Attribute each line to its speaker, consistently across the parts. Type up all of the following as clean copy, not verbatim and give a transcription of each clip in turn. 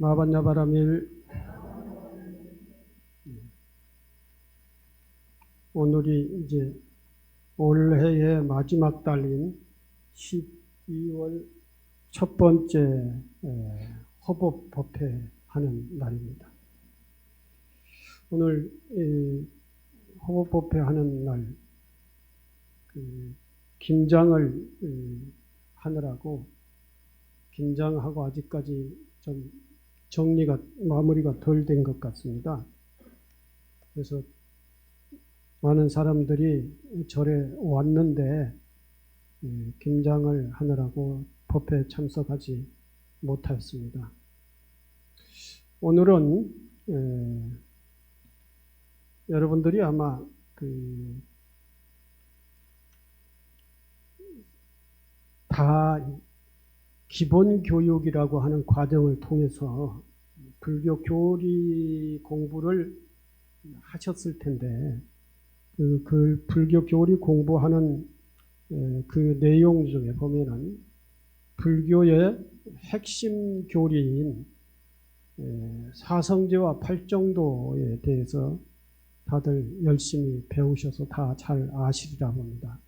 Speaker 1: 마반야바라밀. 오늘이 이제 올해의 마지막 달인 12월 첫 번째 허법법회 하는 날입니다. 오늘 허법법회 하는 날 김장을 하느라고 김장하고 아직까지 좀 마무리가 덜 된 것 같습니다. 그래서 많은 사람들이 절에 왔는데 김장을 하느라고 법회에 참석하지 못하였습니다. 오늘은 여러분들이 아마 다 기본 교육이라고 하는 과정을 통해서 불교 교리 공부를 하셨을 텐데 그 불교 교리 공부하는 그 내용 중에 보면은 불교의 핵심 교리인 사성제와 팔정도에 대해서 다들 열심히 배우셔서 다 잘 아시리라 봅니다.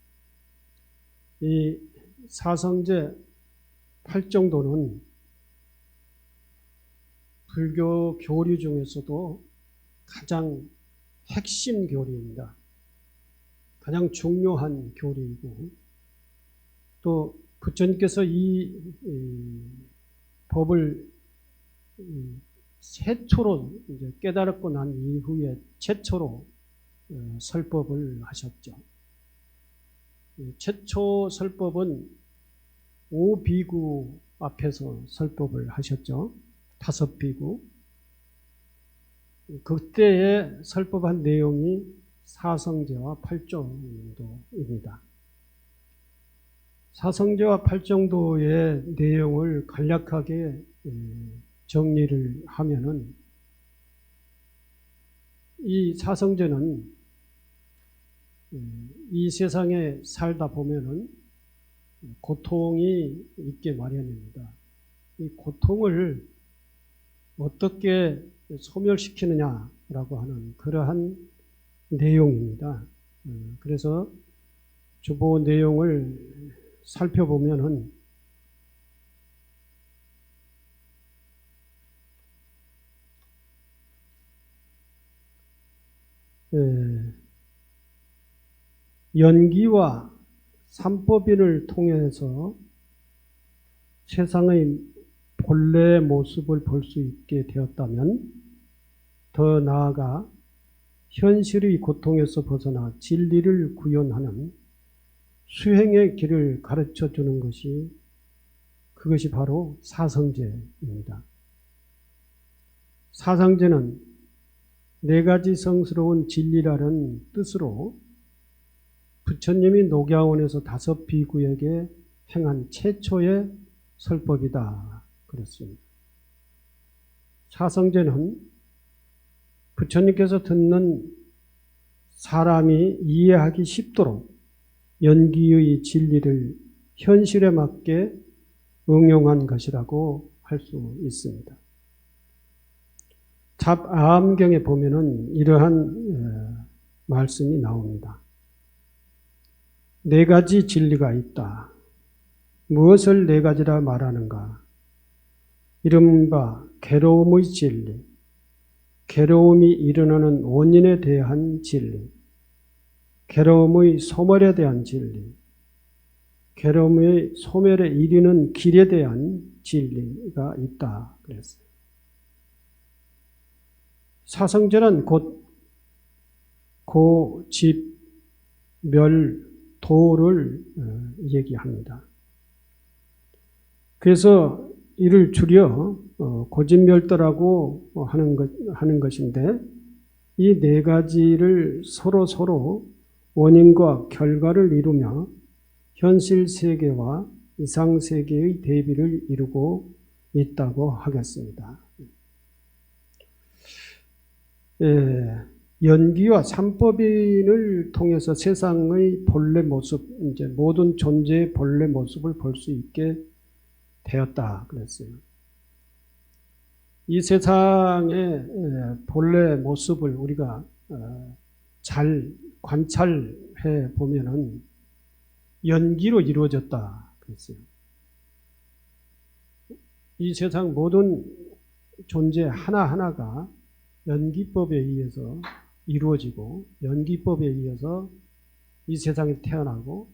Speaker 1: 이 사성제 팔정도는 불교 교리 중에서도 가장 핵심 교리입니다. 가장 중요한 교리이고 또 부처님께서 이 법을 최초로 이제 깨달았고 난 이후에 최초로 설법을 하셨죠. 최초 설법은 5비구 앞에서 설법을 하셨죠. 5비구. 그때에 설법한 내용이 사성제와 팔정도입니다. 사성제와 팔정도의 내용을 간략하게 정리를 하면은 이 사성제는 이 세상에 살다 보면은 고통이 있게 마련입니다. 이 고통을 어떻게 소멸시키느냐라고 하는 그러한 내용입니다. 그래서 주보 내용을 살펴보면은 연기와 삼법인을 통해서 세상의 본래 모습을 볼 수 있게 되었다면 더 나아가 현실의 고통에서 벗어나 진리를 구현하는 수행의 길을 가르쳐 주는 그것이 바로 사성제입니다. 사성제는 4가지 성스러운 진리라는 뜻으로 부처님이 녹야원에서 5비구에게 행한 최초의 설법이다 그랬습니다. 사성제는 부처님께서 듣는 사람이 이해하기 쉽도록 연기의 진리를 현실에 맞게 응용한 것이라고 할 수 있습니다. 잡아암경에 보면은 이러한 말씀이 나옵니다. 4가지 진리가 있다. 무엇을 4가지라 말하는가? 이른바 괴로움의 진리, 괴로움이 일어나는 원인에 대한 진리, 괴로움의 소멸에 대한 진리, 괴로움의 소멸에 이르는 길에 대한 진리가 있다 그랬어요. 사성제는 곧 고, 집, 멸, 도를 얘기합니다. 그래서 이를 줄여 고집멸도라고 하는 것인데 이 4가지를 서로 원인과 결과를 이루며 현실 세계와 이상 세계의 대비를 이루고 있다고 하겠습니다. 연기와 삼법인을 통해서 세상의 본래 모습, 이제 모든 존재의 본래 모습을 볼 수 있게 되었다 그랬어요. 이 세상의 본래 모습을 우리가 잘 관찰해 보면은 연기로 이루어졌다 그랬어요. 이 세상 모든 존재 하나하나가 연기법에 의해서 이루어지고, 연기법에 의해서 이 세상에 태어나고,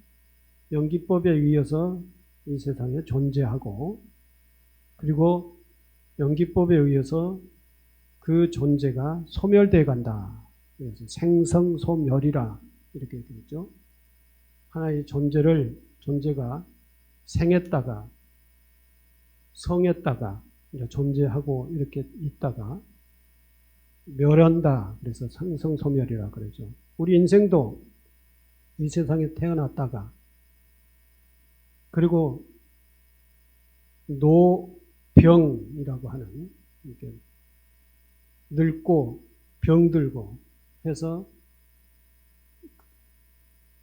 Speaker 1: 연기법에 의해서 이 세상에 존재하고, 그리고 연기법에 의해서 그 존재가 소멸되어 간다. 그래서 생성소멸이라 이렇게 되겠죠. 하나의 존재가 생했다가 성했다가 존재하고 이렇게 있다가 멸한다. 그래서 생성소멸이라 그러죠. 우리 인생도 이 세상에 태어났다가, 그리고 노병이라고 하는, 이렇게 늙고 병들고 해서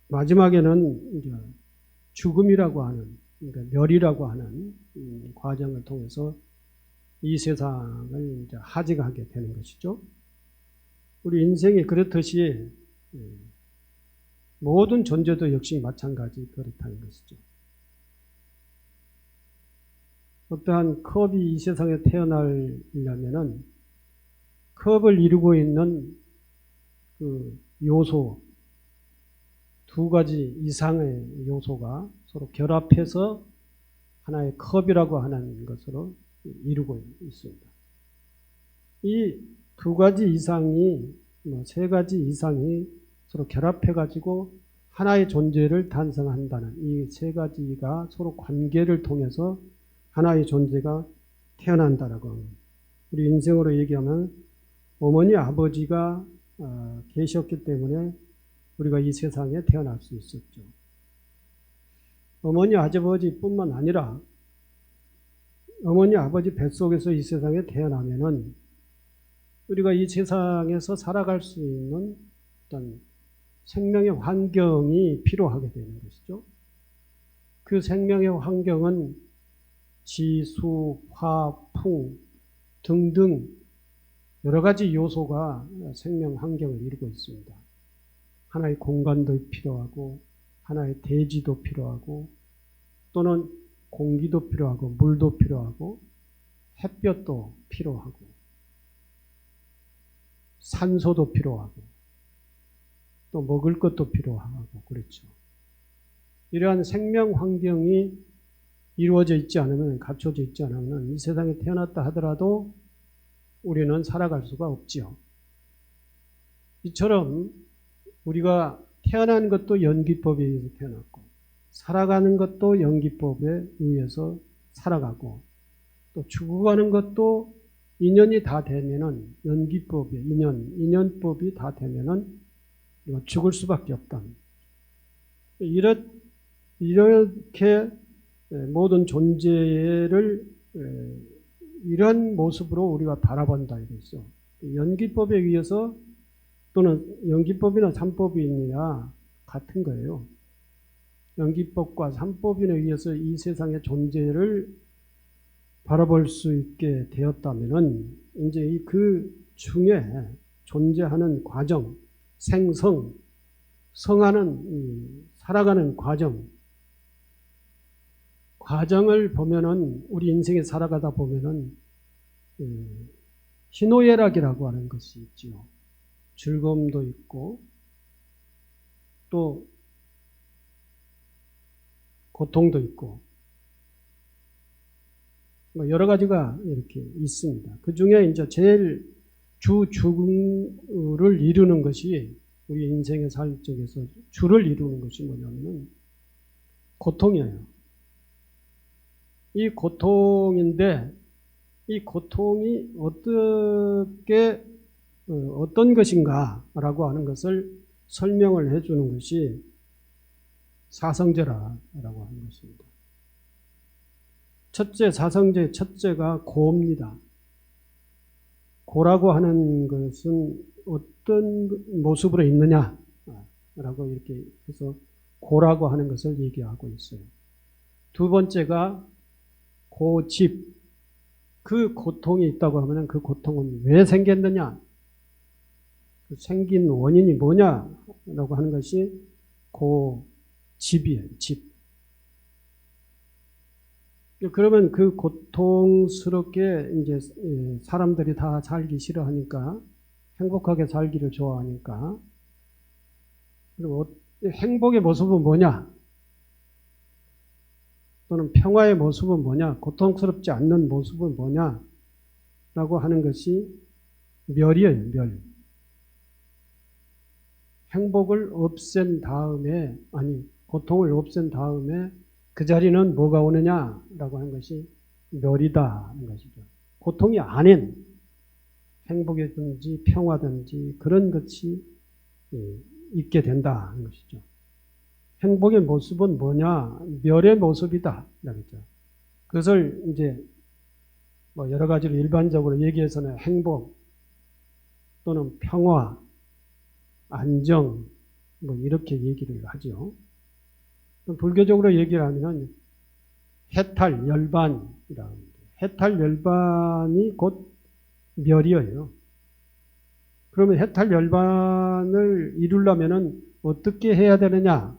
Speaker 1: 마지막에는 이제 죽음이라고 하는, 그러니까 멸이라고 하는 과정을 통해서 이 세상을 이제 하직하게 되는 것이죠. 우리 인생이 그렇듯이 모든 존재도 역시 마찬가지 그렇다는 것이죠. 어떠한 컵이 이 세상에 태어나려면은 컵을 이루고 있는 그 요소, 두 가지 이상의 요소가 서로 결합해서 하나의 컵이라고 하는 것으로 이루고 있습니다. 이 두 가지 이상이, 세 가지 이상이 서로 결합해가지고 하나의 존재를 탄생한다는, 이 세 가지가 서로 관계를 통해서 하나의 존재가 태어난다라고 합니다. 우리 인생으로 얘기하면 어머니 아버지가 계셨기 때문에 우리가 이 세상에 태어날 수 있었죠. 어머니 아버지뿐만 아니라 어머니 아버지 뱃속에서 이 세상에 태어나면은 우리가 이 세상에서 살아갈 수 있는 어떤 생명의 환경이 필요하게 되는 것이죠. 그 생명의 환경은 지수, 화, 풍 등등 여러 가지 요소가 생명 환경을 이루고 있습니다. 하나의 공간도 필요하고, 하나의 대지도 필요하고, 또는 공기도 필요하고, 물도 필요하고, 햇볕도 필요하고, 산소도 필요하고, 또 먹을 것도 필요하고, 그렇죠. 이러한 생명 환경이 이루어져 있지 않으면, 갖춰져 있지 않으면 이 세상에 태어났다 하더라도 우리는 살아갈 수가 없지요. 이처럼 우리가 태어난 것도 연기법에 의해서 태어났고, 살아가는 것도 연기법에 의해서 살아가고, 또 죽어가는 것도 인연이 다 되면은 연기법에, 인연법이 다 되면은 죽을 수밖에 없다. 이렇게 모든 존재를 이런 모습으로 우리가 바라본다 이거죠. 연기법에 의해서, 또는 연기법이나 삼법이냐 같은 거예요. 연기법과 삼법인에 의해서 이 세상의 존재를 바라볼 수 있게 되었다면은 이제 그 중에 존재하는 과정, 생성, 성하는 살아가는 과정을 보면은 우리 인생에 살아가다 보면은 희노애락이라고 하는 것이 있지요. 즐거움도 있고 또 고통도 있고 여러 가지가 이렇게 있습니다. 그 중에 이제 제일 주를 이루는 것이, 우리 인생의 삶 속에서 주를 이루는 것이 뭐냐면은 고통이에요. 이 고통인데, 이 고통이 어떤 것인가라고 하는 것을 설명을 해주는 것이 사성제라고 하는 것입니다. 사성제 첫째가 고입니다. 고라고 하는 것은 어떤 모습으로 있느냐라고 이렇게 해서 고라고 하는 것을 얘기하고 있어요. 두 번째가 고집, 그 고통이 있다고 하면 그 고통은 왜 생겼느냐? 그 생긴 원인이 뭐냐라고 하는 것이 그 집이에요, 집. 그러면 그 고통스럽게 이제 사람들이 다 살기 싫어하니까, 행복하게 살기를 좋아하니까, 그리고 행복의 모습은 뭐냐? 또는 평화의 모습은 뭐냐? 고통스럽지 않는 모습은 뭐냐? 라고 하는 것이 멸이에요, 멸. 행복을 없앤 다음에, 아니, 고통을 없앤 다음에 그 자리는 뭐가 오느냐라고 하는 것이 멸이다 하는 것이죠. 고통이 아닌 행복이든지 평화든지 그런 것이 있게 된다 하는 것이죠. 행복의 모습은 뭐냐? 멸의 모습이다. 그러죠. 그것을 이제 뭐 여러 가지로 일반적으로 얘기해서는 행복 또는 평화, 안정 뭐 이렇게 얘기를 하죠. 불교적으로 얘기를 하면 해탈, 열반이라고 합니다. 해탈, 열반이 곧 멸이에요. 그러면 해탈, 열반을 이루려면 어떻게 해야 되느냐?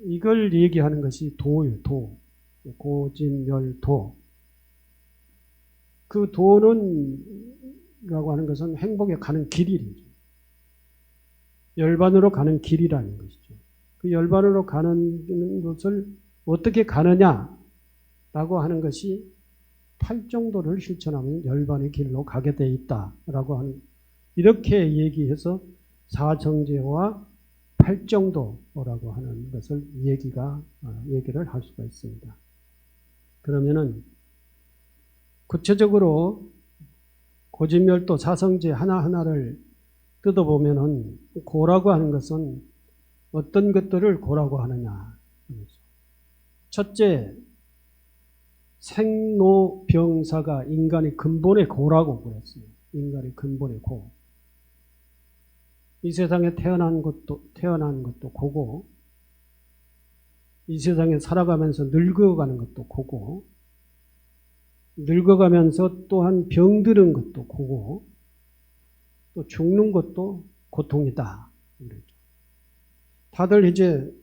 Speaker 1: 이걸 얘기하는 것이 도예요, 도. 고진열도. 그 도는, 라고 하는 것은 행복에 가는 길이죠. 열반으로 가는 길이라는 것이죠. 그 열반으로 가는 것을 어떻게 가느냐라고 하는 것이 팔정도를 실천하면 열반의 길로 가게 돼 있다라고 하는, 이렇게 얘기해서 사정제와 팔정도라고 하는 것을 얘기를 할 수가 있습니다. 그러면은 구체적으로 고진멸도 사성제 하나하나를 뜯어보면은 고라고 하는 것은 어떤 것들을 고라고 하느냐. 첫째, 생로병사가 인간의 근본의 고라고 그랬어요. 인간의 근본의 고. 이 세상에 태어난 것도 고고, 이 세상에 살아가면서 늙어가는 것도 고고, 늙어가면서 또한 병드는 것도 고고, 또 죽는 것도 고통이다. 다들 이제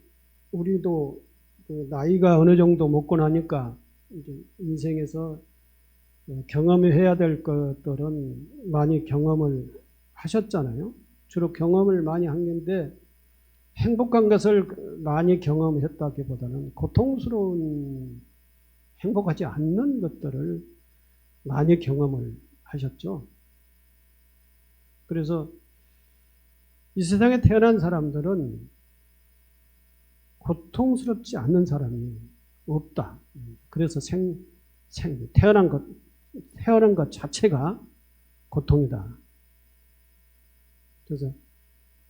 Speaker 1: 우리도 그 나이가 어느 정도 먹고 나니까 이제 인생에서 경험해야 될 것들은 많이 경험을 하셨잖아요. 주로 경험을 많이 한 건데 행복한 것을 많이 경험했다기보다는 고통스러운 행복하지 않는 것들을 많이 경험을 하셨죠. 그래서 이 세상에 태어난 사람들은 고통스럽지 않는 사람이 없다. 그래서 태어난 것 자체가 고통이다. 그래서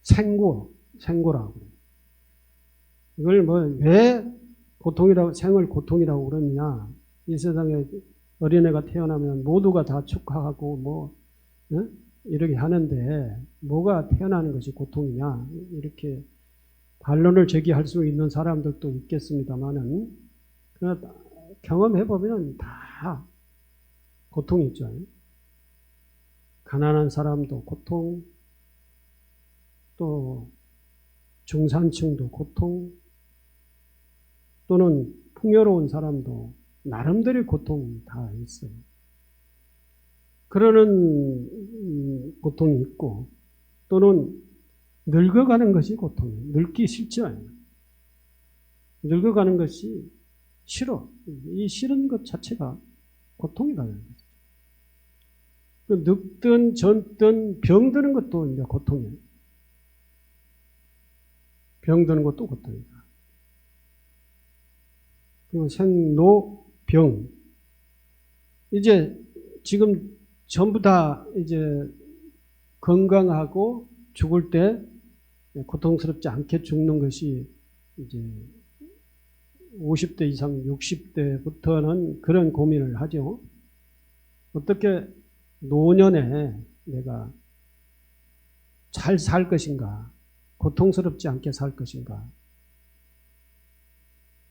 Speaker 1: 생고라고 그래요. 이걸 왜 생을 고통이라고 그러느냐. 이 세상에 어린애가 태어나면 모두가 다 축하하고 이렇게 하는데 뭐가 태어나는 것이 고통이냐. 이렇게 반론을 제기할 수 있는 사람들도 있겠습니다만은, 그러나 경험해보면 다 고통이 있죠. 가난한 사람도 고통, 또 중산층도 고통, 또는 풍요로운 사람도 나름대로의 고통이 다 있어요. 그러는 고통이 있고, 또는 늙어가는 것이 고통이에요. 늙기 싫지 않아요. 늙어가는 것이 싫어. 이 싫은 것 자체가 고통이라는 거죠. 그 늙든 젊든 병드는 것도 이제 고통이에요. 병드는 것도 고통이다. 그리고 생로병. 이제 지금 전부 다 이제 건강하고 죽을 때 고통스럽지 않게 죽는 것이 이제 50대 이상 60대부터는 그런 고민을 하죠. 어떻게 노년에 내가 잘 살 것인가, 고통스럽지 않게 살 것인가.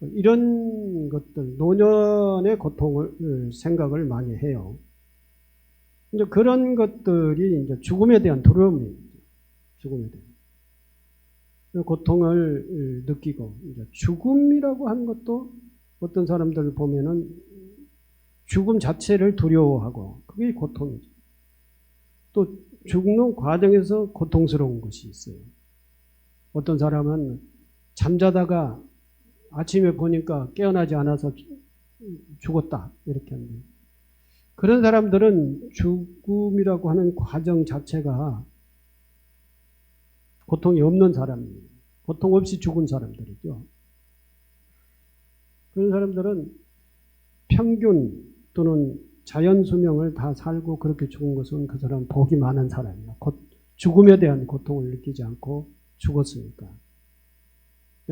Speaker 1: 이런 것들, 노년의 고통을 생각을 많이 해요. 이제 그런 것들이 이제 죽음에 대한 두려움입니다. 죽음에 대한. 고통을 느끼고, 이제 죽음이라고 하는 것도 어떤 사람들 보면은 죽음 자체를 두려워하고, 그게 고통이죠. 또 죽는 과정에서 고통스러운 것이 있어요. 어떤 사람은 잠자다가 아침에 보니까 깨어나지 않아서 죽었다, 이렇게 합니다. 그런 사람들은 죽음이라고 하는 과정 자체가 고통이 없는 사람이에요. 고통 없이 죽은 사람들이죠. 그런 사람들은 평균 또는 자연 수명을 다 살고 그렇게 죽은 것은 그 사람 복이 많은 사람이에요. 죽음에 대한 고통을 느끼지 않고 죽었으니까.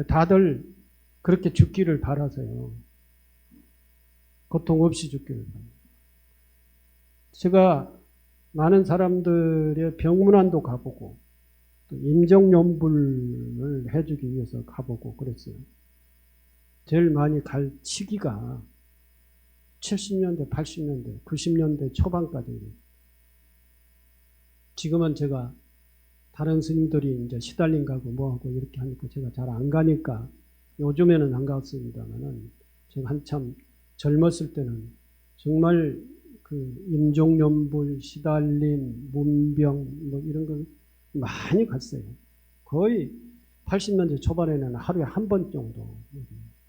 Speaker 1: 다들 그렇게 죽기를 바라서요. 고통 없이 죽기를 바랍니다. 제가 많은 사람들의 병문안도 가보고 또 임종연불을 해주기 위해서 가보고 그랬어요. 제일 많이 갈 시기가 70년대, 80년대, 90년대 초반까지. 지금은 제가 다른 스님들이 이제 시달린 가고 뭐하고 이렇게 하니까 제가 잘 안 가니까 요즘에는 안 갔습니다만은 제가 한참 젊었을 때는 정말 그 임종연불, 시달림, 문병 뭐 이런 걸 많이 갔어요. 거의 80년대 초반에는 하루에 한 번 정도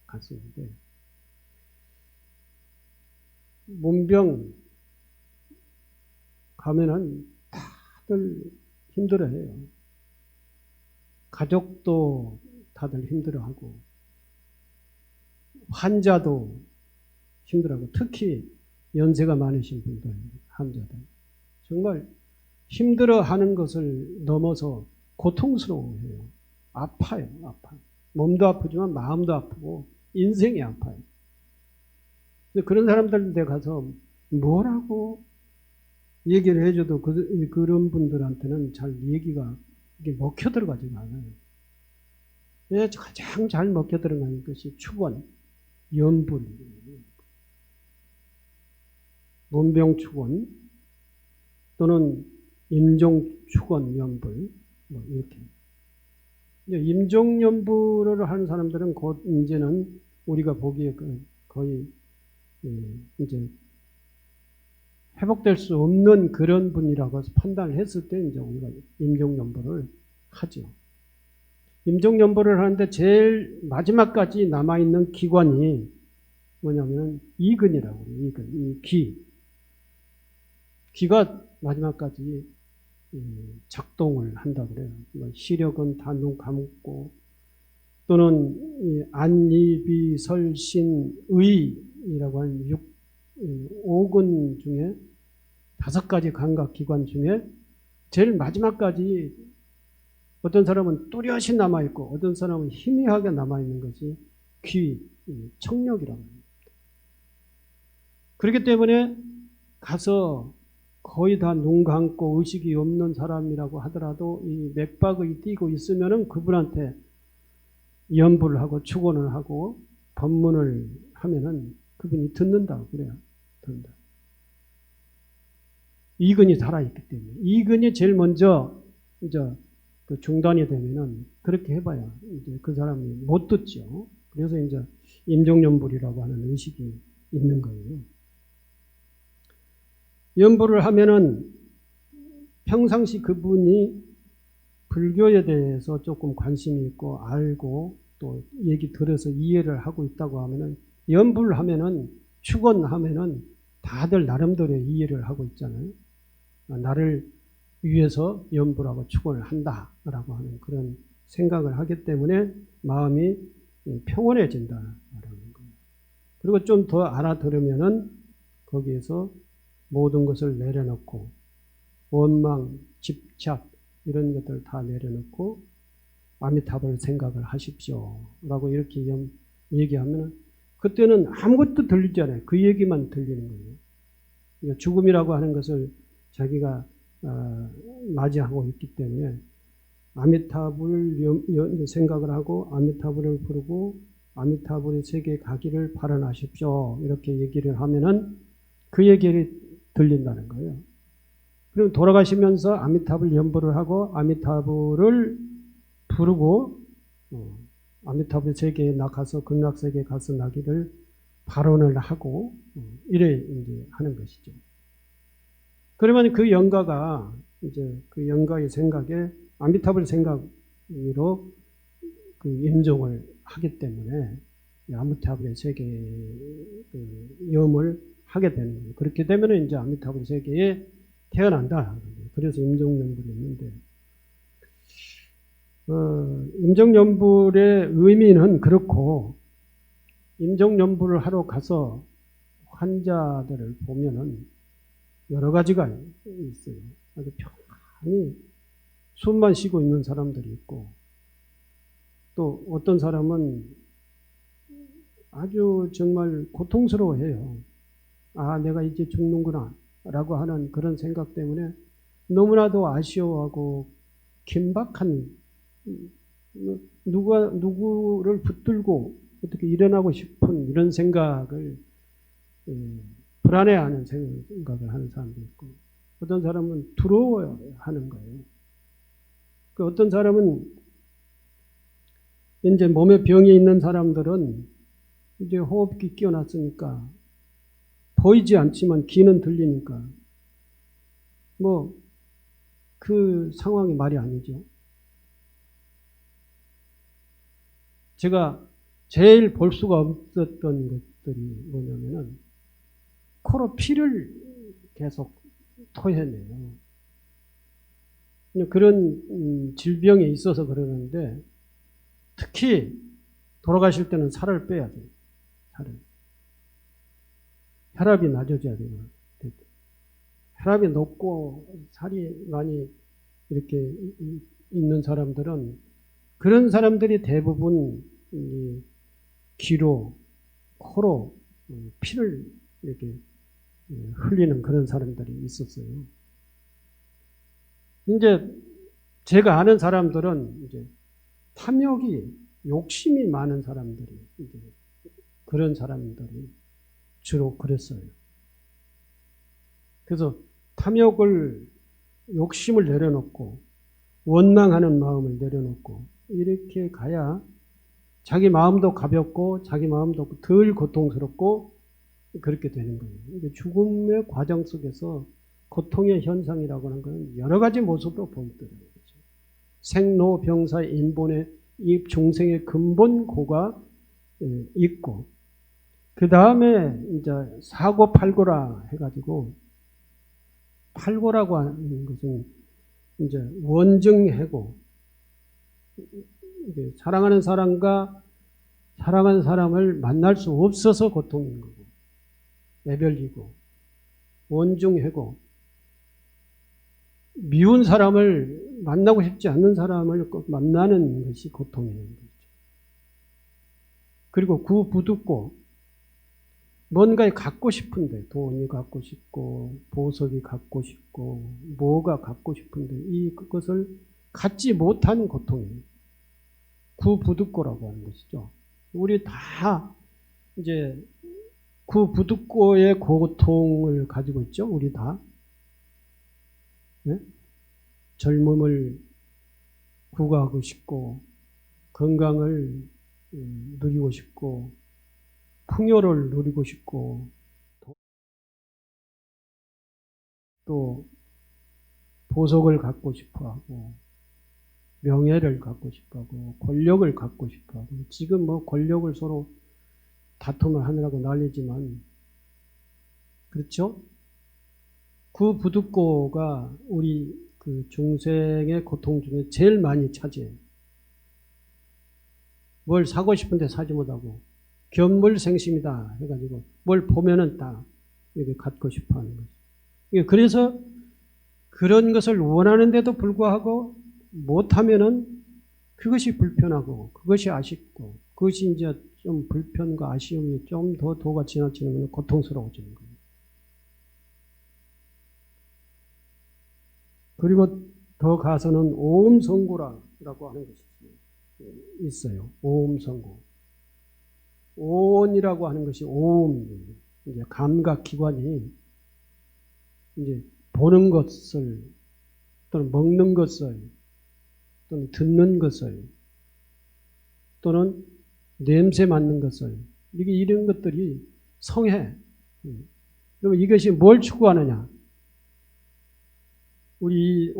Speaker 1: 갔었는데 문병 가면은 다들 힘들어해요. 가족도 다들 힘들어하고 환자도 힘들어하고 특히 연세가 많으신 분들, 환자들 정말 힘들어하는 것을 넘어서 고통스러워해요. 아파요, 아파요. 몸도 아프지만 마음도 아프고 인생이 아파요. 그런 사람들한테 가서 뭐라고 얘기를 해줘도 그런 분들한테는 잘 얘기가 이게 먹혀 들어가지가 않아요. 가장 잘 먹혀 들어가는 것이 축원, 연불, 문병축원 또는 임종축원 연불 뭐 이렇게. 임종연불을 하는 사람들은 곧 이제는 우리가 보기에 거의 이제 회복될 수 없는 그런 분이라고 판단을 했을 때 이제 우리가 임종연불을 하죠. 임종연불을 하는데 제일 마지막까지 남아있는 기관이 뭐냐면 이근이라고 해요. 이근, 이 귀. 귀가 마지막까지 작동을 한다고 그래요. 시력은 다 눈 감고 또는 안이비설신의라고 하는 5근 중에 5가지 감각 기관 중에 제일 마지막까지 어떤 사람은 뚜렷이 남아있고 어떤 사람은 희미하게 남아있는 것이 귀, 청력이라고 합니다. 그렇기 때문에 가서 거의 다 눈 감고 의식이 없는 사람이라고 하더라도 이 맥박이 뛰고 있으면은 그분한테 연불을 하고 축원을 하고 법문을 하면은 그분이 듣는다고 그래요. 듣는다. 이근이 살아있기 때문에. 이근이 제일 먼저 이제 그 중단이 되면은 그렇게 해봐야 이제 그 사람이 못 듣죠. 그래서 이제 임종연불이라고 하는 의식이 있는 거예요. 연불을 하면은 평상시 그분이 불교에 대해서 조금 관심이 있고 알고 또 얘기 들어서 이해를 하고 있다고 하면은 연불을 하면은 축원하면은 다들 나름대로 이해를 하고 있잖아요. 나를 위해서 연불하고 축원을 한다라고 하는 그런 생각을 하기 때문에 마음이 평온해진다라는 거예요. 그리고 좀 더 알아들으면은 거기에서 모든 것을 내려놓고 원망, 집착 이런 것들을 다 내려놓고 아미타불 생각을 하십시오 라고 이렇게 얘기하면 그때는 아무것도 들리지 않아요. 그 얘기만 들리는 거예요. 그러니까 죽음이라고 하는 것을 자기가 맞이하고 있기 때문에 아미타불을 생각을 하고 아미타불을 부르고 아미타불의 세계에 가기를 발언하십시오. 이렇게 얘기를 하면은 그 얘기를 들린다는 거예요. 그럼 돌아가시면서 아미타불 연보를 하고 아미타불을 부르고 아미타불 세계에 나가서 극락세계에 가서 나기를 발언을 하고 이래 이제 하는 것이죠. 그러면 그 영가가 이제 그 영가의 생각에 아미타불 생각으로 그 임종을 하기 때문에 아미타불의 세계의 그 염을 하게 되는 거예요. 그렇게 되면 이제 아미타불 세계에 태어난다. 그래서 임종연불이 있는데 임종연불의 의미는 그렇고 임종연불을 하러 가서 환자들을 보면은 여러 가지가 있어요. 아주 편안히 숨만 쉬고 있는 사람들이 있고 또 어떤 사람은 아주 정말 고통스러워해요. 아, 내가 이제 죽는구나 라고 하는 그런 생각 때문에 너무나도 아쉬워하고 긴박한 누구를 붙들고 어떻게 일어나고 싶은 이런 생각을 불안해하는 생각을 하는 사람도 있고 어떤 사람은 두려워하는 거예요. 그 어떤 사람은 이제 몸에 병이 있는 사람들은 이제 호흡기 끼워놨으니까 보이지 않지만 귀는 들리니까 뭐 그 상황이 말이 아니죠. 제가 제일 볼 수가 없었던 것들이 뭐냐면은 코로 피를 계속 토해내요. 그런 질병에 있어서 그러는데 특히 돌아가실 때는 살을 빼야 돼요. 살을. 혈압이 낮아져야 돼요. 혈압이 높고 살이 많이 이렇게 있는 사람들은 그런 사람들이 대부분 귀로, 코로 피를 이렇게 흘리는 그런 사람들이 있었어요. 이제 제가 아는 사람들은 이제 탐욕이, 욕심이 많은 사람들이 이제 그런 사람들이 주로 그랬어요. 그래서 탐욕을, 욕심을 내려놓고 원망하는 마음을 내려놓고 이렇게 가야 자기 마음도 가볍고 자기 마음도 덜 고통스럽고 그렇게 되는 거예요. 이게 죽음의 과정 속에서 고통의 현상이라고 하는 것은 여러 가지 모습으로 보이더라고요. 생로병사의 인본의 이 중생의 근본 고가 있고 그 다음에 이제 사고팔고라 해가지고 팔고라고 하는 것은 이제 원증해고 사랑하는 사람과 사랑하는 사람을 만날 수 없어서 고통인 거고 애별이고 원증해고 미운 사람을 만나고 싶지 않는 사람을 만나는 것이 고통인 거죠. 그리고 구부득고 뭔가에 갖고 싶은데 돈이 갖고 싶고 보석이 갖고 싶고 뭐가 갖고 싶은데 그것을 갖지 못하는 고통이에요. 구부득고라고 하는 것이죠. 우리 다 이제 구부득고의 고통을 가지고 있죠. 우리 다. 네? 젊음을 구가하고 싶고 건강을 누리고 싶고 풍요를 누리고 싶고 또 보석을 갖고 싶어하고 명예를 갖고 싶어하고 권력을 갖고 싶어하고 지금 뭐 권력을 서로 다툼을 하느라고 난리지만 그렇죠? 구부득고가 우리 그 중생의 고통 중에 제일 많이 차지해요. 뭘 사고 싶은데 사지 못하고 견물생심이다 해가지고 뭘 보면은 다 이렇게 갖고 싶어 하는 거죠. 그래서 그런 것을 원하는데도 불구하고 못하면은 그것이 불편하고 그것이 아쉽고 그것이 이제 좀 불편과 아쉬움이 좀 더 도가 지나치면 고통스러워지는 거예요. 그리고 더 가서는 오음성고라고 하는 것이 있어요. 오음성고. 오온이라고 하는 것이 오음, 이제 감각 기관이 이제 보는 것을 또는 먹는 것을 또는 듣는 것을 또는 냄새 맡는 것을 이런 것들이 성해. 그러면 이것이 뭘 추구하느냐? 우리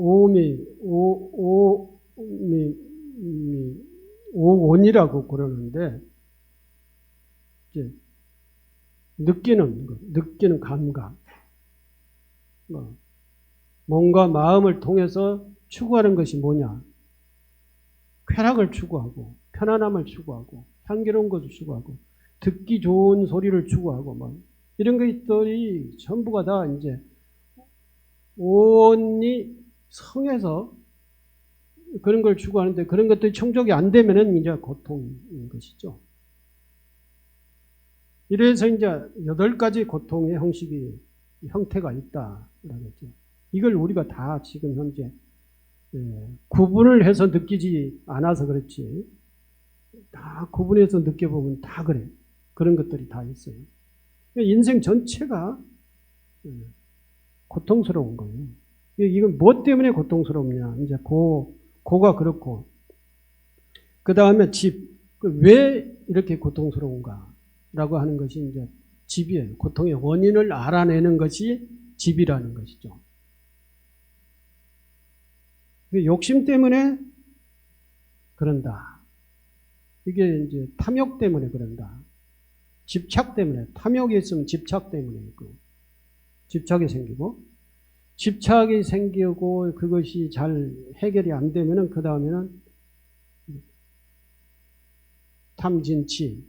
Speaker 1: 오온이라고 그러는데 이제 느끼는 감각, 몸과 마음을 통해서 추구하는 것이 뭐냐? 쾌락을 추구하고 편안함을 추구하고 향기로운 것을 추구하고 듣기 좋은 소리를 추구하고 이런 것들이 전부가 다 이제 온이 성해서 그런 걸 추구하는데 그런 것들이 충족이 안 되면은 이제 고통인 것이죠. 이래서 이제 8가지 고통의 형태가 있다라고 했죠. 이걸 우리가 다 지금 현재 구분을 해서 느끼지 않아서 그렇지 다 구분해서 느껴보면 다 그래. 그런 것들이 다 있어요. 인생 전체가 고통스러운 거예요. 이건 뭐 때문에 고통스럽냐? 이제 고가 그렇고 그 다음에 왜 이렇게 고통스러운가라고 하는 것이 이제 집이에요. 고통의 원인을 알아내는 것이 집이라는 것이죠. 욕심 때문에 그런다. 이게 이제 탐욕 때문에 그런다. 집착 때문에, 탐욕이 있으면 집착 때문에 있고, 집착이 생기고, 집착이 생기고 그것이 잘 해결이 안 되면은 그 다음에는 탐진치,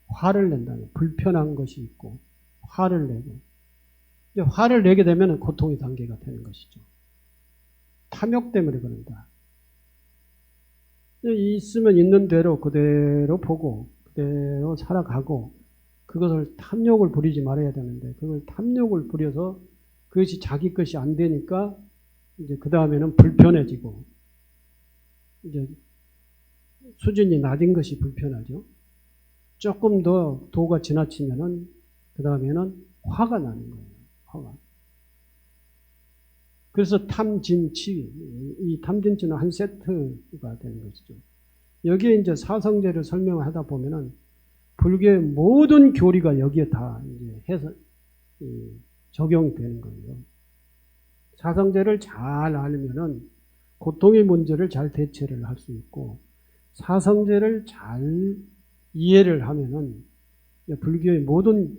Speaker 1: 화를 낸다는, 불편한 것이 있고, 화를 내고, 이제 화를 내게 되면 고통의 단계가 되는 것이죠. 탐욕 때문에 그런다. 있으면 있는 대로 그대로 보고 그대로 살아가고 그것을 탐욕을 부리지 말아야 되는데 그걸 탐욕을 부려서 그것이 자기 것이 안 되니까 이제 그 다음에는 불편해지고 이제 수준이 낮은 것이 불편하죠. 조금 더 도가 지나치면은 그 다음에는 화가 나는 거예요. 화가. 그래서 탐진치, 이 탐진치는 한 세트가 되는 것이죠. 여기에 이제 사성제를 설명하다 보면은 불교의 모든 교리가 여기에 다 이제 해서 적용이 되는 거예요. 사성제를 잘 알면은 고통의 문제를 잘 대처를 할 수 있고 사성제를 잘 이해를 하면은 불교의 모든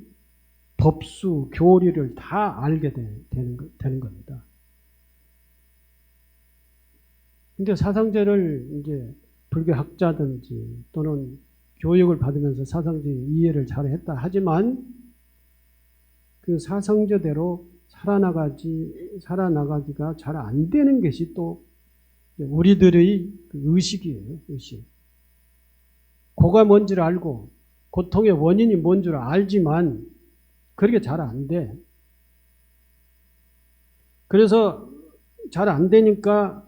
Speaker 1: 법수, 교리를 다 알게 되는 겁니다. 근데 사상제를 이제 불교 학자든지 또는 교육을 받으면서 사상제 이해를 잘 했다 하지만 그 사상제대로 살아나가기가 잘 안 되는 것이 또 우리들의 의식이에요, 의식. 고가 뭔지를 알고 고통의 원인이 뭔 줄 알지만 그렇게 잘 안 돼. 그래서 잘 안 되니까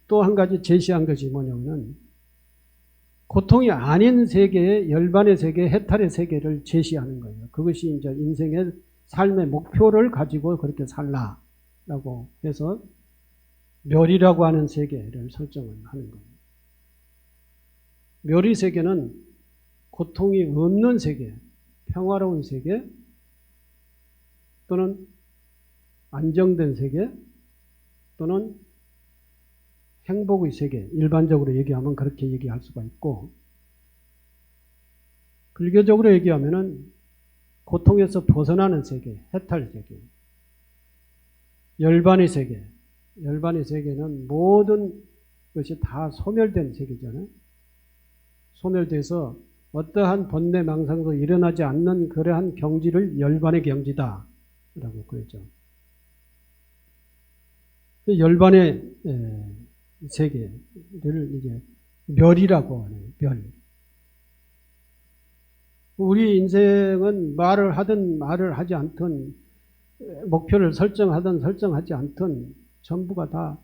Speaker 1: 또 한 가지 제시한 것이 뭐냐면 고통이 아닌 세계의 열반의 세계, 해탈의 세계를 제시하는 거예요. 그것이 이제 인생의 삶의 목표를 가지고 그렇게 살라라고 해서 멸이라고 하는 세계를 설정을 하는 거예요. 멸의 세계는 고통이 없는 세계, 평화로운 세계 또는 안정된 세계 또는 행복의 세계, 일반적으로 얘기하면 그렇게 얘기할 수가 있고 불교적으로 얘기하면은 고통에서 벗어나는 세계, 해탈 세계, 열반의 세계, 열반의 세계는 모든 것이 다 소멸된 세계잖아요. 소멸돼서 어떠한 번뇌 망상도 일어나지 않는 그러한 경지를 열반의 경지다 라고 그랬죠. 열반의 세계를 이제 멸이라고 하네요. 멸. 우리 인생은 말을 하든 말을 하지 않든 목표를 설정하든 설정하지 않든 전부가 다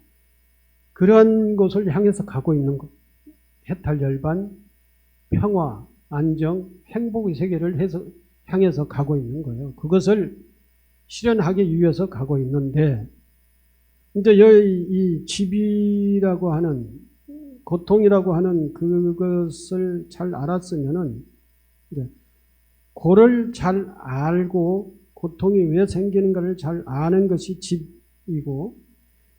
Speaker 1: 그런 곳을 향해서 가고 있는 것. 해탈 열반, 평화, 안정, 행복의 세계를 향해서 가고 있는 거예요. 그것을 실현하기 위해서 가고 있는데, 이제 이 집이라고 하는, 고통이라고 하는 그것을 잘 알았으면은, 이제 그를 잘 알고 고통이 왜 생기는가를 잘 아는 것이 집이고,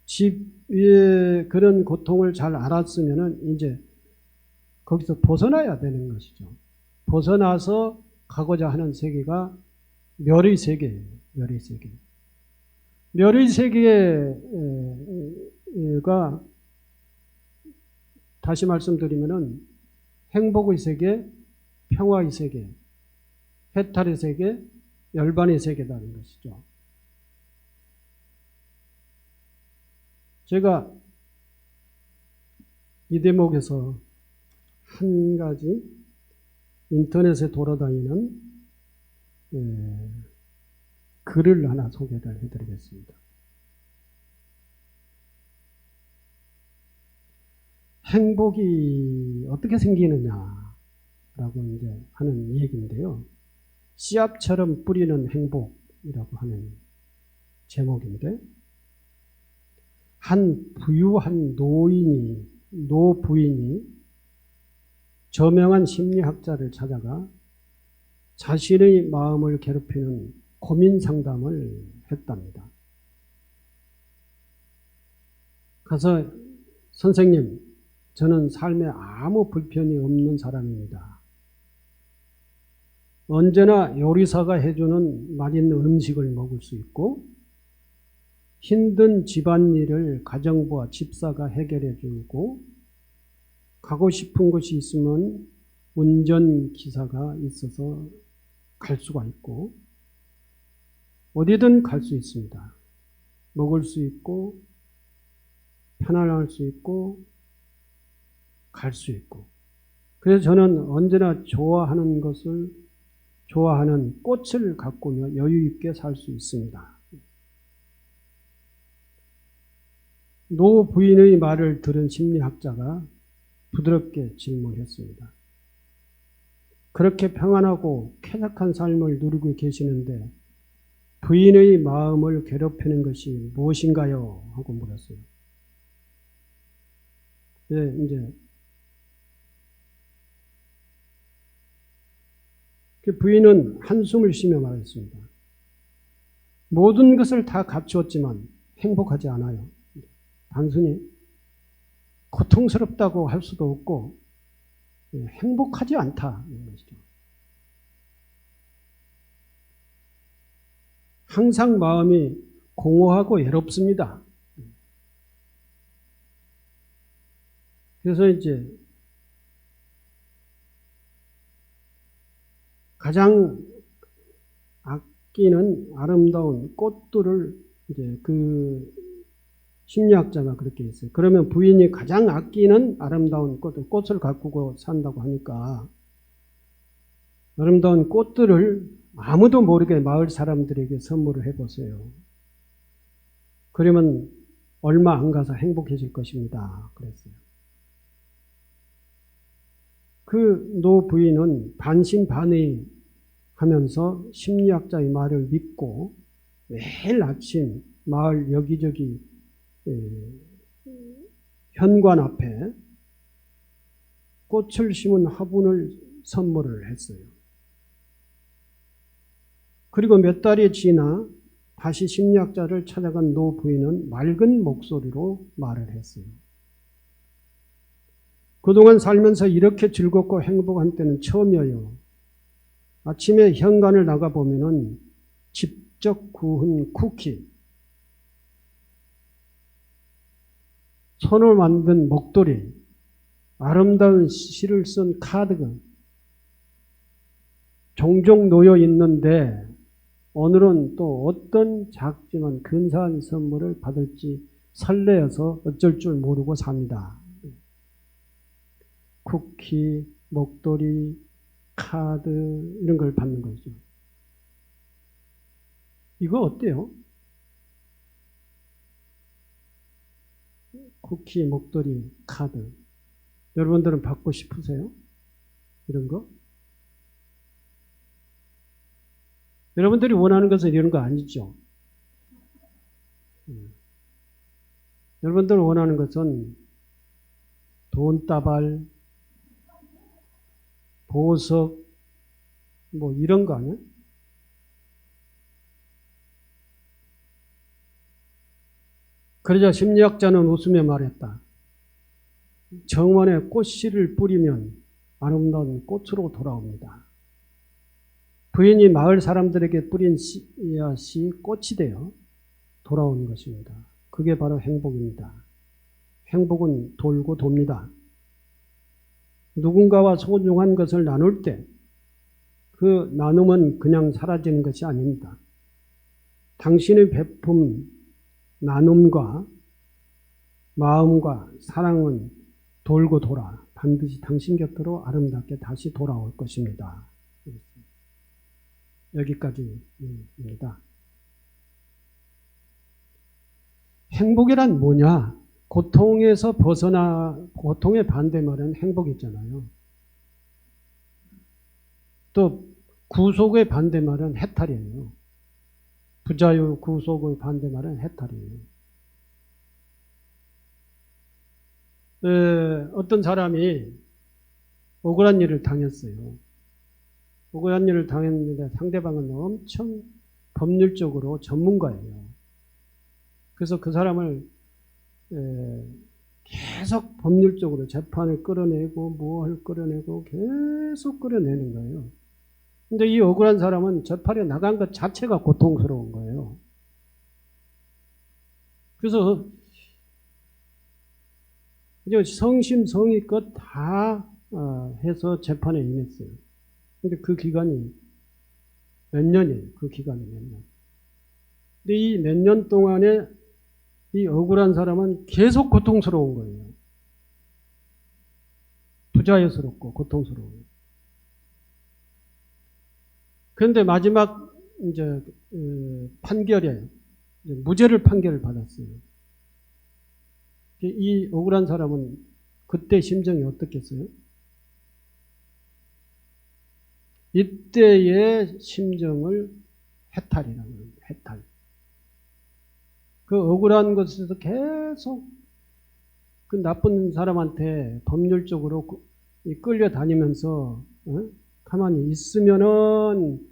Speaker 1: 집의 그런 고통을 잘 알았으면은 이제 거기서 벗어나야 되는 것이죠. 벗어나서 가고자 하는 세계가 멸의 세계예요. 멸의 세계. 멸의 세계가 다시 말씀드리면은 행복의 세계, 평화의 세계, 해탈의 세계, 열반의 세계라는 것이죠. 제가 이 대목에서 한 가지 인터넷에 돌아다니는 글을 하나 소개를 해드리겠습니다. 행복이 어떻게 생기느냐라고 이제 하는 얘기인데요. 씨앗처럼 뿌리는 행복이라고 하는 제목인데, 한 부유한 노부인이 저명한 심리학자를 찾아가 자신의 마음을 괴롭히는 고민 상담을 했답니다. 가서 선생님, 저는 삶에 아무 불편이 없는 사람입니다. 언제나 요리사가 해주는 맛있는 음식을 먹을 수 있고, 힘든 집안일을 가정부와 집사가 해결해 주고, 가고 싶은 곳이 있으면 운전기사가 있어서 갈 수가 있고, 어디든 갈 수 있습니다. 먹을 수 있고, 편안할 수 있고, 갈 수 있고. 그래서 저는 언제나 좋아하는 꽃을 가꾸며 여유 있게 살 수 있습니다. 노 부인의 말을 들은 심리학자가 부드럽게 질문했습니다. 그렇게 평안하고 쾌적한 삶을 누리고 계시는데 부인의 마음을 괴롭히는 것이 무엇인가요? 하고 물었어요. 이제 그 부인은 한숨을 쉬며 말했습니다. 모든 것을 다 갖추었지만 행복하지 않아요. 단순히 고통스럽다고 할 수도 없고 행복하지 않다는 것이죠. 항상 마음이 공허하고 외롭습니다. 그래서 이제 가장 아끼는 아름다운 꽃들을 이제 그 심리학자가 그렇게 했어요. 그러면 부인이 가장 아끼는 아름다운 꽃을 가꾸고 산다고 하니까 아름다운 꽃들을 아무도 모르게 마을 사람들에게 선물을 해보세요. 그러면 얼마 안 가서 행복해질 것입니다. 그랬어요. 그 노 부인은 반신반의 하면서 심리학자의 말을 믿고 매일 아침 마을 여기저기 현관 앞에 꽃을 심은 화분을 선물을 했어요. 그리고 몇 달이 지나 다시 심리학자를 찾아간 노 부인은 맑은 목소리로 말을 했어요. 그동안 살면서 이렇게 즐겁고 행복한 때는 처음이에요. 아침에 현관을 나가보면은 직접 구운 쿠키, 손으로 만든 목도리, 아름다운 시를 쓴 카드가 종종 놓여 있는데 오늘은 또 어떤 작지만 근사한 선물을 받을지 설레어서 어쩔 줄 모르고 삽니다. 쿠키, 목도리, 카드 이런 걸 받는 거죠. 이거 어때요? 쿠키, 목도리, 카드. 여러분들은 받고 싶으세요? 이런 거? 여러분들이 원하는 것은 이런 거 아니죠? 여러분들 원하는 것은 돈다발, 보석, 뭐 이런 거 아니야? 그러자 심리학자는 웃으며 말했다. 정원에 꽃씨를 뿌리면 아름다운 꽃으로 돌아옵니다. 부인이 마을 사람들에게 뿌린 씨앗이 꽃이 되어 돌아오는 것입니다. 그게 바로 행복입니다. 행복은 돌고 돕니다. 누군가와 소중한 것을 나눌 때 그 나눔은 그냥 사라지는 것이 아닙니다. 당신의 베품, 나눔과 마음과 사랑은 돌고 돌아 반드시 당신 곁으로 아름답게 다시 돌아올 것입니다. 여기까지입니다. 행복이란 뭐냐? 고통에서 벗어나, 고통의 반대말은 행복이잖아요. 또 구속의 반대말은 해탈이에요. 부자유, 구속의 반대말은 해탈이에요. 어떤 사람이 억울한 일을 당했어요. 억울한 일을 당했는데 상대방은 엄청 법률적으로 전문가예요. 그래서 그 사람을 계속 법률적으로 재판을 끌어내고 뭘 끌어내고 계속 끌어내는 거예요. 근데 이 억울한 사람은 재판에 나간 것 자체가 고통스러운 거예요. 그래서 이제 성심성의껏 다 해서 재판에 임했어요. 근데 그 기간이 몇 년이에요. 그 기간이 몇 년. 근데 이 몇 년 동안에 이 억울한 사람은 계속 고통스러운 거예요. 부자연스럽고 고통스러워요. 그런데 마지막 이제 판결에 이제 무죄를 판결을 받았어요. 이 억울한 사람은 그때 심정이 어떻겠어요? 이때의 심정을 해탈이라고 해요. 해탈. 그 억울한 것에서 계속 그 나쁜 사람한테 법률적으로 끌려다니면서 가만히 있으면은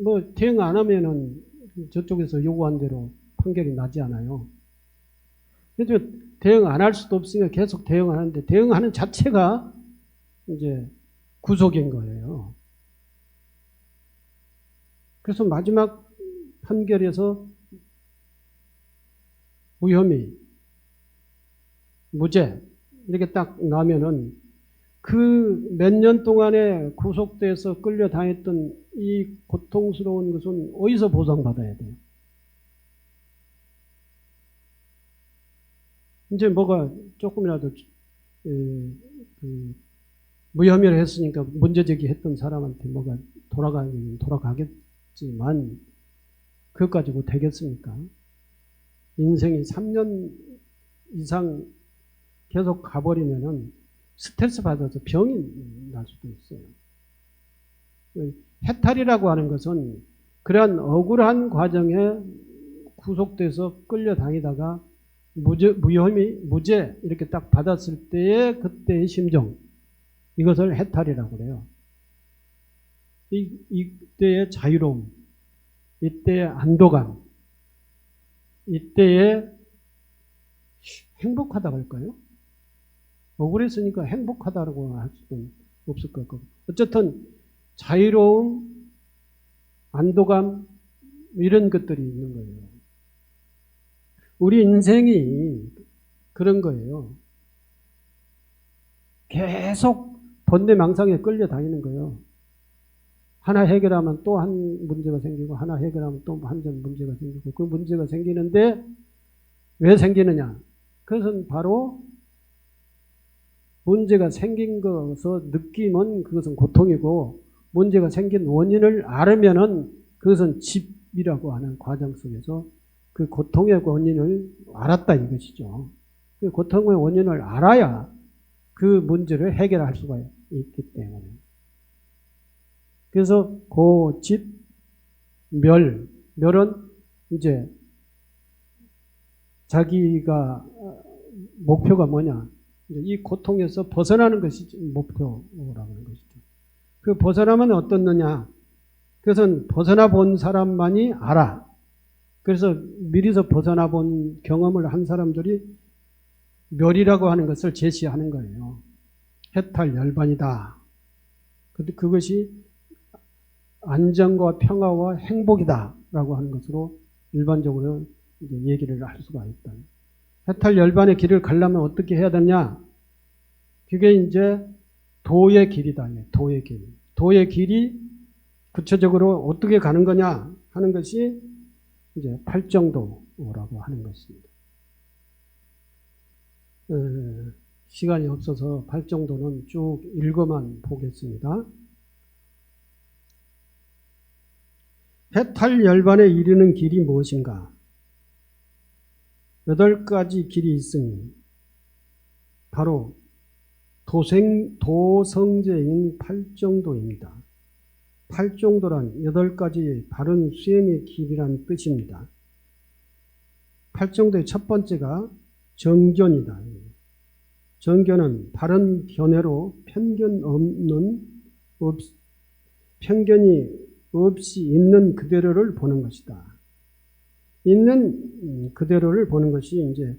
Speaker 1: 뭐 대응 안 하면은 저쪽에서 요구한 대로 판결이 나지 않아요. 그래서 대응 안 할 수도 없으니까 계속 대응하는데 대응하는 자체가 이제 구속인 거예요. 그래서 마지막 판결에서 무혐의, 무죄 이렇게 딱 나면은 그 몇 년 동안에 구속돼서 끌려다녔던 이 고통스러운 것은 어디서 보상받아야 돼요? 이제 뭐가 조금이라도 무혐의를 했으니까 문제제기했던 사람한테 뭐가 돌아가겠지만 그것 가지고 되겠습니까? 인생이 3년 이상 계속 가버리면은 스트레스 받아서 병이 날 수도 있어요. 해탈이라고 하는 것은 그러한 억울한 과정에 구속돼서 끌려다니다가 무혐의, 무죄 이렇게 딱 받았을 때의 그때의 심정, 이것을 해탈이라고 그래요. 이때의 자유로움, 이때의 안도감, 이때의 행복하다고 할까요? 억울했으니까 행복하다고 할 수는 없을 것 같고, 어쨌든 자유로움, 안도감 이런 것들이 있는 거예요. 우리 인생이 그런 거예요. 계속 번뇌망상에 끌려다니는 거예요. 하나 해결하면 또 한 문제가 생기고 하나 해결하면 또 한 문제가 생기고 그 문제가 생기는데 왜 생기느냐? 그것은 바로 문제가 생긴 것을 느끼면 그것은 고통이고 문제가 생긴 원인을 알으면은 그것은 집이라고 하는 과정 속에서 그 고통의 원인을 알았다 이것이죠. 그 고통의 원인을 알아야 그 문제를 해결할 수가 있기 때문에. 그래서 고집, 멸은 이제 자기가 목표가 뭐냐. 이 고통에서 벗어나는 것이 목표라고 하는 것이죠. 그 벗어나면 어떻느냐. 그것은 벗어나 본 사람만이 알아. 그래서 미리서 벗어나 본 경험을 한 사람들이 멸이라고 하는 것을 제시하는 거예요. 해탈 열반이다. 그것이 안정과 평화와 행복이다 라고 하는 것으로 일반적으로 이제 얘기를 할 수가 있다. 해탈 열반의 길을 가려면 어떻게 해야 되냐? 그게 이제 도의 길이다. 도의 길. 도의 길이 구체적으로 어떻게 가는 거냐 하는 것이 이제 팔정도라고 하는 것입니다. 시간이 없어서 팔정도는 쭉 읽어만 보겠습니다. 해탈 열반에 이르는 길이 무엇인가? 8가지 길이 있으니 바로 도성제인 팔정도입니다. 팔정도란 8가지의 바른 수행의 길이란 뜻입니다. 팔정도의 첫 번째가 정견이다. 정견은 바른 견해로 편견이 없이 있는 그대로를 보는 것이다. 있는 그대로를 보는 것이 이제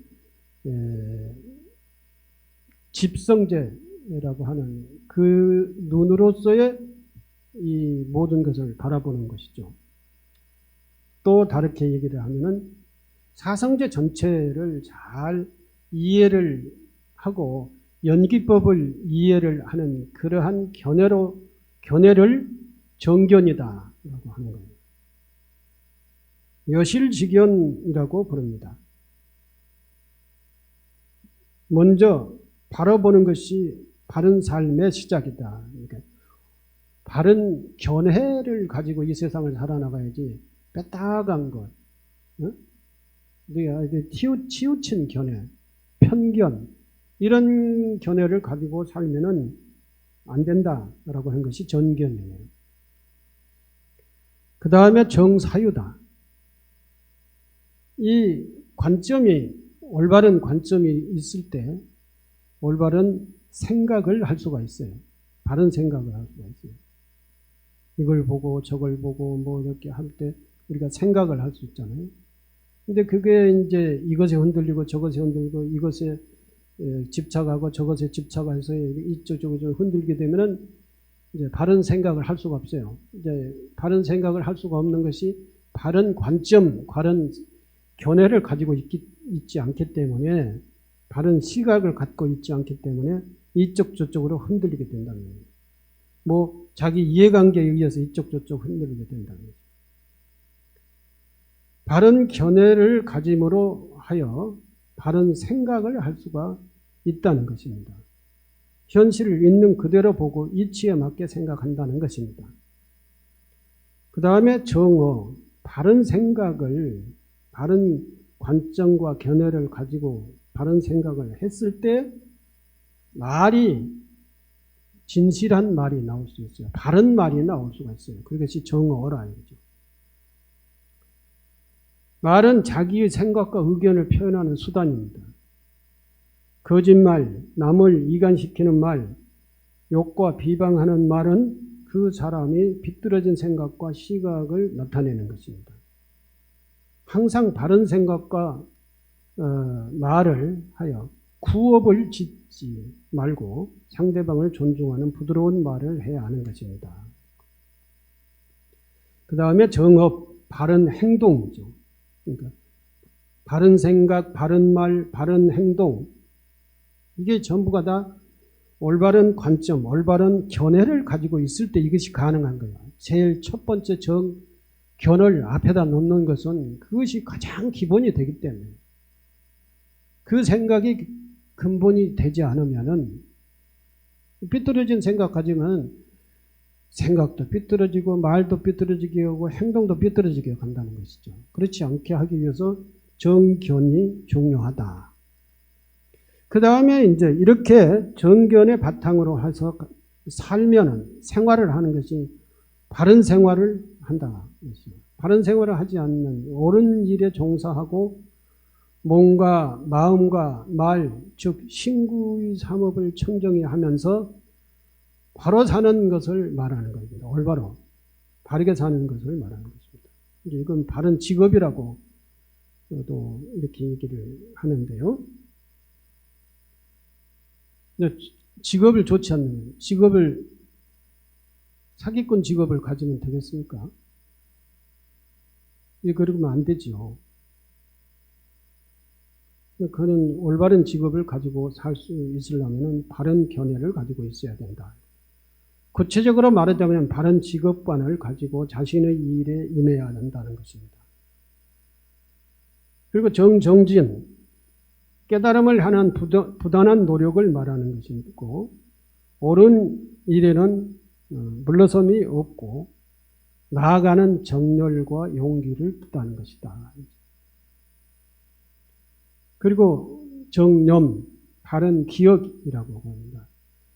Speaker 1: 집성제라고 하는 그 눈으로서의 이 모든 것을 바라보는 것이죠. 또 다르게 얘기를 하면은 사성제 전체를 잘 이해를 하고 연기법을 이해를 하는 그러한 견해를 정견이다라고 하는 겁니다. 여실직견이라고 부릅니다. 먼저 바라보는 것이 바른 삶의 시작이다. 그러니까 바른 견해를 가지고 이 세상을 살아나가야지 빼딱한 것, 우리가 치우친 견해, 편견 이런 견해를 가지고 살면은 안 된다라고 하는 것이 전견이에요. 그 다음에 정사유다. 이 관점이 올바른 관점이 있을 때 올바른 생각을 할 수가 있어요. 바른 생각을 할 수가 있어요. 이걸 보고 저걸 보고 뭐 이렇게 할 때 우리가 생각을 할 수 있잖아요. 근데 그게 이제 이것에 흔들리고 저것에 흔들리고 이것에 집착하고 저것에 집착해서 이쪽저쪽 흔들게 되면은 이제 바른 생각을 할 수가 없어요. 이제 바른 생각을 할 수가 없는 것이 바른 관점, 바른 견해를 가지고 있지 않기 때문에 바른 시각을 갖고 있지 않기 때문에 이쪽 저쪽으로 흔들리게 된다는 거예요. 뭐 자기 이해관계에 의해서 이쪽 저쪽 흔들리게 된다는 거죠. 바른 견해를 가짐으로 하여 바른 생각을 할 수가 있다는 것입니다. 현실을 있는 그대로 보고 이치에 맞게 생각한다는 것입니다. 그 다음에 정어, 바른 생각을, 바른 관점과 견해를 가지고 바른 생각을 했을 때 말이 진실한 말이 나올 수 있어요. 바른 말이 나올 수가 있어요. 그것이 정어라 이거죠. 말은 자기의 생각과 의견을 표현하는 수단입니다. 거짓말, 남을 이간시키는 말, 욕과 비방하는 말은 그 사람이 비뚤어진 생각과 시각을 나타내는 것입니다. 항상 바른 생각과 말을 하여 구업을 짓지 말고 상대방을 존중하는 부드러운 말을 해야 하는 것입니다. 그 다음에 정업, 바른 행동이죠. 그러니까 바른 생각, 바른 말, 바른 행동 이게 전부가 다 올바른 관점, 올바른 견해를 가지고 있을 때 이것이 가능한 거예요. 제일 첫 번째 견을 앞에다 놓는 것은 그것이 가장 기본이 되기 때문에 그 생각이 근본이 되지 않으면은 삐뚤어진 생각 가지면 생각도 삐뚤어지고 말도 삐뚤어지게 하고 행동도 삐뚤어지게 간다는 것이죠. 그렇지 않게 하기 위해서 정견이 중요하다. 그 다음에 이제 이렇게 정견의 바탕으로 해서 살면은 생활을 하는 것이 바른 생활을 한다. 바른 생활을 하지 않는 옳은 일에 종사하고 몸과 마음과 말, 즉 신구의 삼업을 청정히 하면서 바로 사는 것을 말하는 겁니다. 올바로 바르게 사는 것을 말하는 것입니다. 이건 바른 직업이라고 또 이렇게 얘기를 하는데요. 직업을 좋지 않는 사기꾼 직업을 가지면 되겠습니까? 그러면 안 되죠. 그는 올바른 직업을 가지고 살 수 있으려면 바른 견해를 가지고 있어야 된다. 구체적으로 말하자면 바른 직업관을 가지고 자신의 일에 임해야 한다는 것입니다. 그리고 정진, 깨달음을 향한 부단한 노력을 말하는 것이고, 옳은 일에는 물러섬이 없고 나아가는 정열과 용기를 뜻하는 것이다. 그리고 정념, 바른 기억이라고 합니다.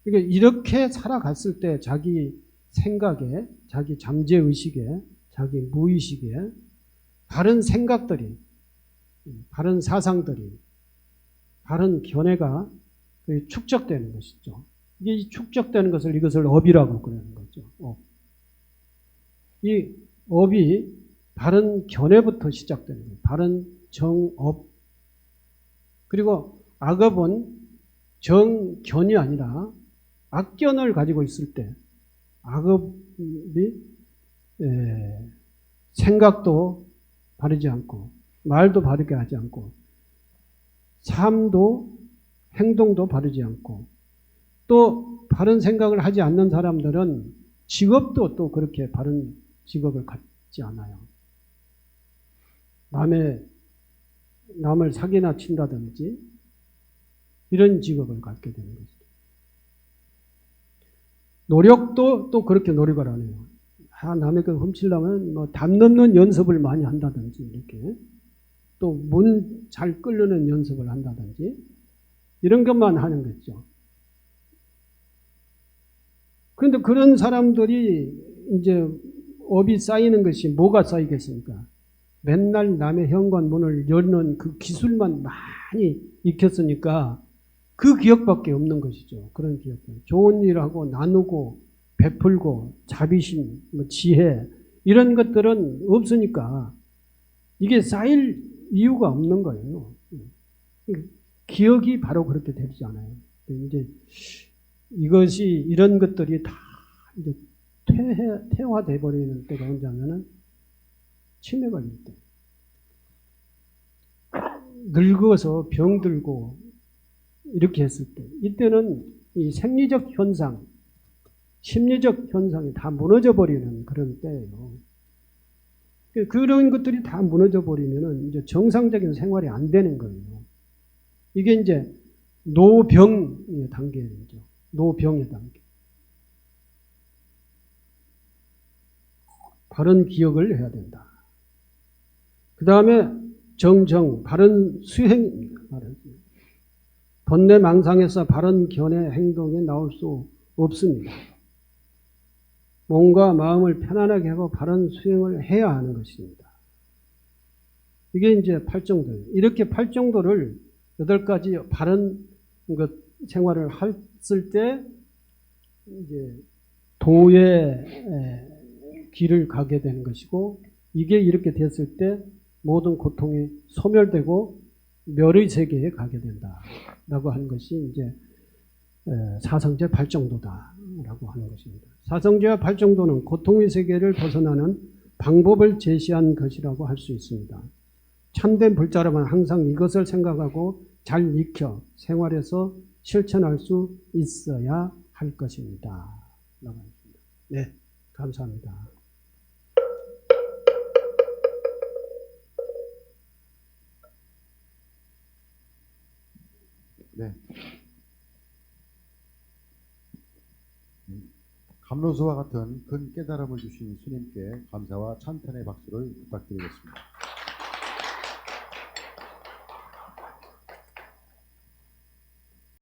Speaker 1: 그러니까 이렇게 살아갔을 때 자기 생각에, 자기 잠재의식에, 자기 무의식에 바른 생각들이, 바른 사상들이, 바른 견해가 축적되는 것이죠. 이게 축적되는 이것을 업이라고 그러는 거죠. 이 업이 바른 견해부터 시작되는 거예요. 바른 정업. 그리고 악업은 정견이 아니라 악견을 가지고 있을 때 악업이 생각도 바르지 않고 말도 바르게 하지 않고 삶도 행동도 바르지 않고 또 바른 생각을 하지 않는 사람들은 직업도 또 그렇게 바른 직업을 갖지 않아요. 남을 사기나 친다든지 이런 직업을 갖게 되는 거죠. 노력도 또 그렇게 노력을 안 해요. 남의 걸 훔치려면 담 넘는 연습을 많이 한다든지 이렇게 또 문 잘 끓는 연습을 한다든지 이런 것만 하는 거죠. 그런데 그런 사람들이 이제 업이 쌓이는 것이 뭐가 쌓이겠습니까? 맨날 남의 현관문을 여는 그 기술만 많이 익혔으니까 그 기억밖에 없는 것이죠. 그런 기억들. 좋은 일하고 나누고 베풀고 자비심, 지혜 이런 것들은 없으니까 이게 쌓일 이유가 없는 거예요. 기억이 바로 그렇게 되지 않아요. 이제 이것이 이런 것들이 다 이제 퇴화돼 버리는 때가 언제냐면은 치매 걸릴 때. 늙어서 병들고 이렇게 했을 때. 이때는 이 생리적 현상, 심리적 현상이 다 무너져 버리는 그런 때예요. 그런 것들이 다 무너져 버리면은 이제 정상적인 생활이 안 되는 거예요. 이게 이제 노병의 단계죠. 노병의 단계. 바른 기억을 해야 된다. 그 다음에 정정, 바른 수행입니다. 번뇌망상에서 바른 견해 행동에 나올 수 없습니다. 몸과 마음을 편안하게 하고 바른 수행을 해야 하는 것입니다. 이게 이제 8정도예요. 이렇게 8정도를 8가지 바른 생활을 했을 때 이제 도의 길을 가게 되는 것이고 이게 이렇게 됐을 때 모든 고통이 소멸되고 멸의 세계에 가게 된다라고 하는 것이 이제 사성제 8정도다라고 하는 것입니다. 사성제와 8정도는 고통의 세계를 벗어나는 방법을 제시한 것이라고 할 수 있습니다. 참된 불자라면 항상 이것을 생각하고 잘 익혀 생활에서 실천할 수 있어야 할 것입니다. 네, 감사합니다.
Speaker 2: 네. 감로수와 같은 큰 깨달음을 주신 스님께 감사와 찬탄의 박수를 부탁드리겠습니다.